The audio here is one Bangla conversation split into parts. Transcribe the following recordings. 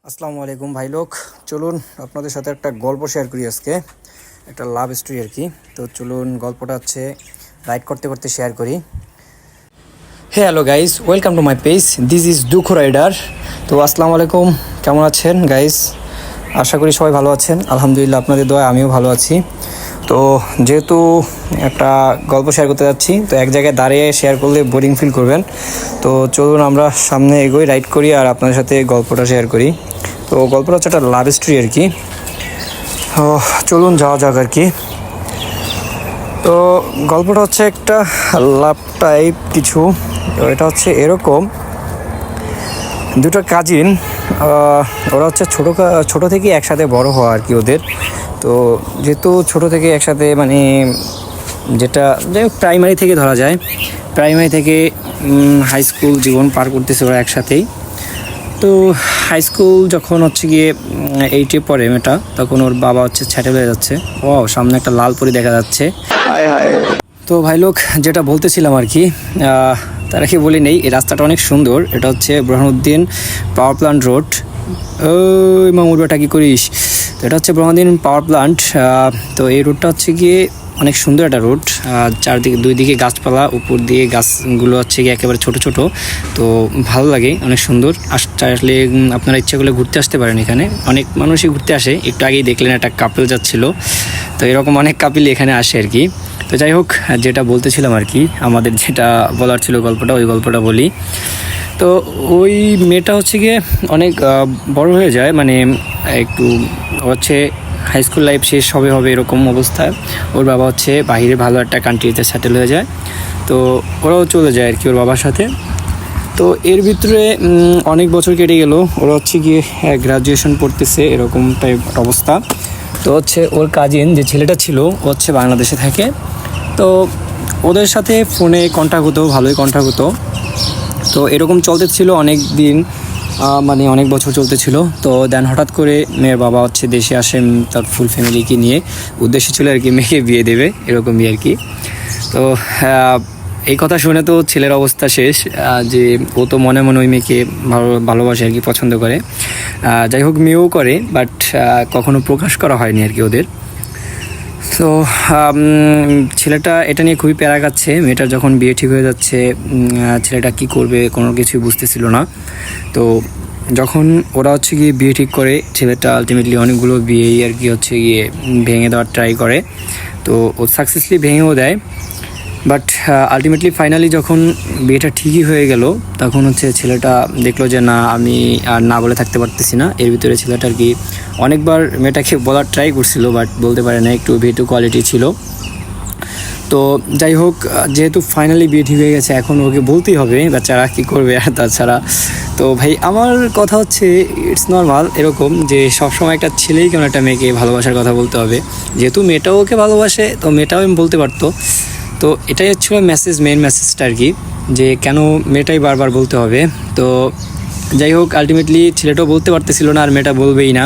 আসসালামু আলাইকুম ভাই লোক, চলুন আপনাদের সাথে একটা গল্প শেয়ার করি আজকে। একটা লাভ স্টোরি আর কি। তো চলুন গল্পটা হচ্ছে রাইড করতে করতে শেয়ার করি। Hey hello guys, welcome to my page. This is Dukkho rider. তো আসসালামু আলাইকুম, কেমন আছেন গাইস? আশা করি সবাই ভালো আছেন। আলহামদুলিল্লাহ, আপনাদের দোয়ায় আমিও ভালো আছি। তো যেহেতু একটা গল্প শেয়ার করতে যাচ্ছি, তো এক জায়গায় দাঁড়িয়ে শেয়ার করলে বোরিং ফিল করবেন। তো চলুন আমরা সামনে এগোই, রাইড করি আর আপনাদের সাথে গল্পটা শেয়ার করি। তো গল্পটা হচ্ছে একটা লাভ স্টোরি আর কি। তো চলুন যাওয়া যাক আর কি। তো গল্পটা হচ্ছে একটা লাভ টাইপ কিছু। তো এটা হচ্ছে এরকম, দুটো কাজিন, ওরা হচ্ছে ছোটো থেকে একসাথে বড় হওয়া আর কি ওদের। তো যেহেতু ছোটো থেকে একসাথে মানে যেটা যাই হোক প্রাইমারি থেকে ধরা যায়, প্রাইমারি থেকে হাই স্কুল জীবন পার করতেছে ওরা একসাথেই। তো হাই স্কুল যখন হচ্ছে গিয়ে 8-এ পড়ে মেয়েটা, তখন ওর বাবা হচ্ছে সেটেল হয়ে যাচ্ছে। ও সামনে একটা লাল পরি দেখা যাচ্ছে। তো ভাই লোক, যেটা বলতেছিলাম আর কি, তারা কি বলি নেই, এই রাস্তাটা অনেক সুন্দর। এটা হচ্ছে বুরহানুদ্দিন পাওয়ার প্ল্যান্ট রোড। ওই মামুর বেটা কি করিস? তো এটা হচ্ছে বুরহানুদ্দিন পাওয়ার প্ল্যান্ট। তো এই রোডটা হচ্ছে গিয়ে অনেক সুন্দর একটা রোড। চারদিকে দুই দিকে গাছপালা, উপর দিয়ে গাছগুলো হচ্ছে গিয়ে একেবারে ছোট ছোট। তো ভালো লাগে, অনেক সুন্দর। আসলে আপনারা ইচ্ছা করলে ঘুরতে আসতে পারেন। এখানে অনেক মানুষই ঘুরতে আসে। একটু আগেই দেখলেন একটা কাপল যাচ্ছিল। তো এরকম অনেক কাপিলই এখানে আসে আর কি। তো যাই হোক, যেটা বলতেছিলাম আর কি, আমাদের যেটা বলার ছিল গল্পটা, ওই গল্পটা বলি। তো ওই মেয়েটা হচ্ছে গিয়ে অনেক বড় হয়ে যায়, মানে একটু হচ্ছে হাই স্কুল লাইফ শেষ হবে এরকম অবস্থায় ওর বাবা হচ্ছে বাইরে ভালো একটা কান্ট্রিতে সেটেল হয়ে যায়। তো ওরাও চলে যায় আর কি ওর বাবার সাথে। তো এর ভিতরে অনেক বছর কেটে গেল, ওরা হচ্ছে গিয়ে গ্রাজুয়েশন পড়তেছে এরকম টাইপ অবস্থা। তো হচ্ছে ওর কাজিন যে ছেলেটা ছিল, ও হচ্ছে বাংলাদেশে থাকে। তো ওদের সাথে ফোনে কন্ট্যাক্ট হতো, ভালোই কন্ট্যাক্ট হতো। তো এরকম চলতেছিল অনেক দিন, মানে অনেক বছর চলতেছিল। তো দেন হঠাৎ করে মেয়ের বাবা হচ্ছে দেশে আসেন তার ফুল ফ্যামিলিকে নিয়ে। উদ্দেশ্য ছিল আর কি মেয়েকে বিয়ে দেবে, এরকমই আর কি। তো এই কথা শুনে তো ছেলের অবস্থা শেষ, যে ও তো মনে মনে ওই মেয়েকে ভালোবাসে আর কি, পছন্দ করে। যাই হোক মেয়েও করে, বাট কখনো প্রকাশ করা হয়নি আর কি ওদের। তো ছেলেটা এটা নিয়ে খুবই প্যারা খাচ্ছে। মেয়েটার যখন বিয়ে ঠিক হয়ে যাচ্ছে, ছেলেটা কি করবে কোনো কিছুই বুঝতেছিল না। তো যখন ওরা হচ্ছে গিয়ে বিয়ে ঠিক করে, ছেলেটা আলটিমেটলি অনেকগুলো বিয়েই আর কি হচ্ছে গিয়ে ভেঙে দেওয়ার ট্রাই করে। তো ও সাকসেসফুলি ভেঙেও দেয়। বাট আলটিমেটলি ফাইনালি যখন বিয়েটা ঠিকই হয়ে গেল, তখন হচ্ছে ছেলেটা দেখলো যে না, আমি আর না বলে থাকতে পারতেছি না। এর ভিতরে ছেলেটা আর কি অনেকবার মেয়েটাকে বলার ট্রাই করছিল, বাট বলতে পারে না, একটু ভেটু কোয়ালিটি ছিল। তো যাই হোক, যেহেতু ফাইনালি বিয়ে ঠিক হয়ে গেছে, এখন ওকে বলতেই হবে, বাচ্চারা কী করবে আর তাছাড়া। তো ভাই আমার কথা হচ্ছে, ইটস নর্মাল এরকম যে সবসময় একটা ছেলেই কেন একটা মেয়েকে ভালোবাসার কথা বলতে হবে। যেহেতু মেয়েটাও ওকে ভালোবাসে, তো মেয়েটাও আমি বলতে পারতো। তো এটাই হচ্ছিল মেন মেসেজটা আর কি, যে কেন মেয়েটাই বারবার বলতে হবে। তো যাই হোক, আলটিমেটলি ছেলেটাও বলতে পারতেছিল না, আর মেয়েটা বলবেই না।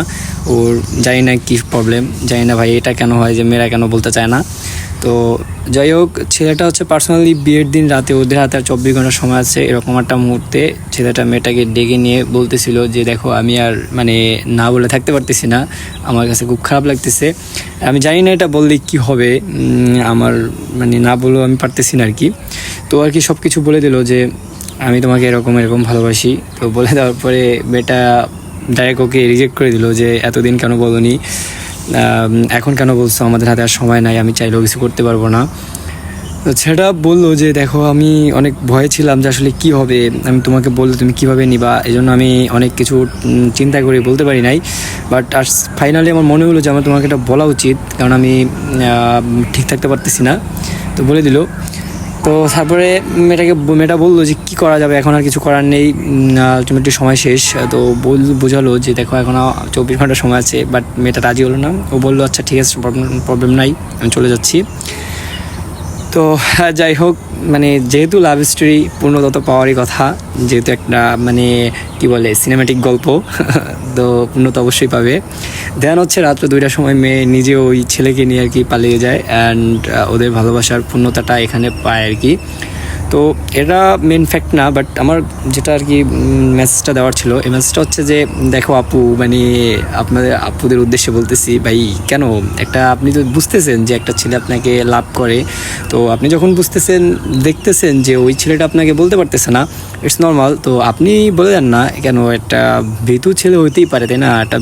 ওর জানি না কী প্রবলেম, জানি না ভাই এটা কেন হয় যে মেয়েরা কেন বলতে চায় না। তো যাই হোক, ছেলেটা হচ্ছে পার্সোনালি বিয়ের দিন রাতে ওদের হাতে আর 24 ঘন্টা সময় আছে, এরকম একটা মুহূর্তে ছেলেটা মেয়েটাকে ডেকে নিয়ে বলতেছিল যে দেখো, আমি আর মানে না বলে থাকতে পারতেছি না, আমার কাছে খুব খারাপ লাগতেছে। আমি জানি না এটা বললে কি হবে, আমার মানে না বলেও আমি পারতেছি না আর কি। তো আর কি সব কিছু বলে দিল যে আমি তোমাকে এরকম ভালোবাসি। তো বলে দেওয়ার পরে মেয়েটা ডাইরেক্ট ওকে রিজেক্ট করে দিল যে এতদিন কেন বলোনি, এখন কেন বলছো, আমাদের হাতে আর সময় নাই, আমি চাইলেও কিছু করতে পারবো না। তো ছেলেটা বললো যে দেখো, আমি অনেক ভয়ে ছিলাম যে আসলে কী হবে, আমি তোমাকে বললে তুমি কীভাবে নিবা, এই জন্য আমি অনেক কিছু চিন্তা করে বলতে পারি নাই। বাট আর ফাইনালি আমার মনে হলো যে আমার তোমাকে এটা বলা উচিত, কারণ আমি ঠিক থাকতে পারতেছি না। তো বলে দিল। তো তারপরে মেয়েটা বললো যে কী করা যাবে, এখন আর কিছু করার নেই, আলটিমেটলি সময় শেষ। তো বোঝালো যে দেখো, এখন 24 ঘন্টা সময় আছে। বাট মেয়েটা রাজি হলো না। ও বললো আচ্ছা ঠিক আছে, প্রবলেম নাই, আমি চলে যাচ্ছি। তো যাই হোক, মানে যেহেতু লাভ স্টোরি পূর্ণদত্ত পাওয়ারই কথা, যেহেতু একটা মানে কি বলে সিনেম্যাটিক গল্প, তো পূর্ণতা অবশ্যই পাবে। দেন হচ্ছে রাত্রে 2টার সময় মেয়ে নিজে ওই ছেলেকে নিয়ে আর কি পালিয়ে যায়, অ্যান্ড ওদের ভালোবাসার পূর্ণতাটা এখানে পায় আর কি। তো এটা মেন ফ্যাক্ট না, বাট আমার যেটা আর কি মেসেজটা দেওয়ার ছিল, এই মেসেজটা হচ্ছে যে দেখো আপু, মানে আপনাদের আপুদের উদ্দেশ্যে বলতেছি ভাই, কেন একটা আপনি তো বুঝতেছেন যে একটা ছেলে আপনাকে লাভ করে, তো আপনি যখন বুঝতেছেন, দেখতেছেন যে ওই ছেলেটা আপনাকে বলতে পারতেছে না, ইটস নর্মাল, তো আপনি বলে দেন না কেন? একটা ভীতু ছেলে হইতেই পারে, তাই না? একটা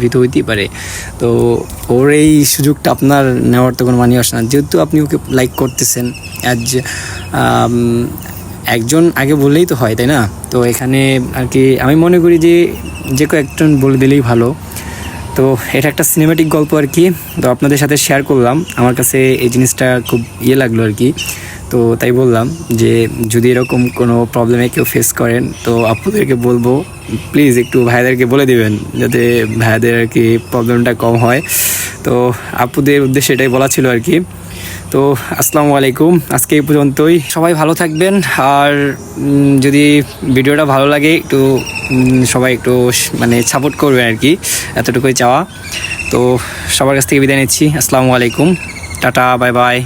ভীতু হইতেই পারে। তো ওর এই সুযোগটা আপনার নেওয়ার তো কোনো মানে আসে না, যেহেতু আপনি ওকে লাইক করতেছেন অ্যাজ একজন, আগে বললেই তো হয়, তাই না? তো এখানে আর কি আমি মনে করি যে যে কেউ একজন বলে দিলেই ভালো। তো এটা একটা সিনেম্যাটিক গল্প আর কি, তো আপনাদের সাথে শেয়ার করলাম। আমার কাছে এই জিনিসটা খুব লাগলো আর কি, তো তাই বললাম যে যদি এরকম কোনো প্রবলেমে কেউ ফেস করেন, তো আপুদেরকে বলবো প্লিজ একটু ভাইয়াদেরকে বলে দিবেন, যাতে ভাইয়াদের আর কি প্রবলেমটা কম হয়। তো আপুদের উদ্দেশ্যে এটাই বলা ছিল আর কি। তো আসসালামু আলাইকুম, আজকে এই পর্যন্তই। সবাই ভালো থাকবেন, আর যদি ভিডিওটা ভালো লাগে একটু সবাই একটু মানে সাপোর্ট করবেন আর কি, এতটুকুই চাওয়া। তো সবার কাছ থেকে বিদায় নিচ্ছি। আসসালামু আলাইকুম, টাটা, বাই বাই।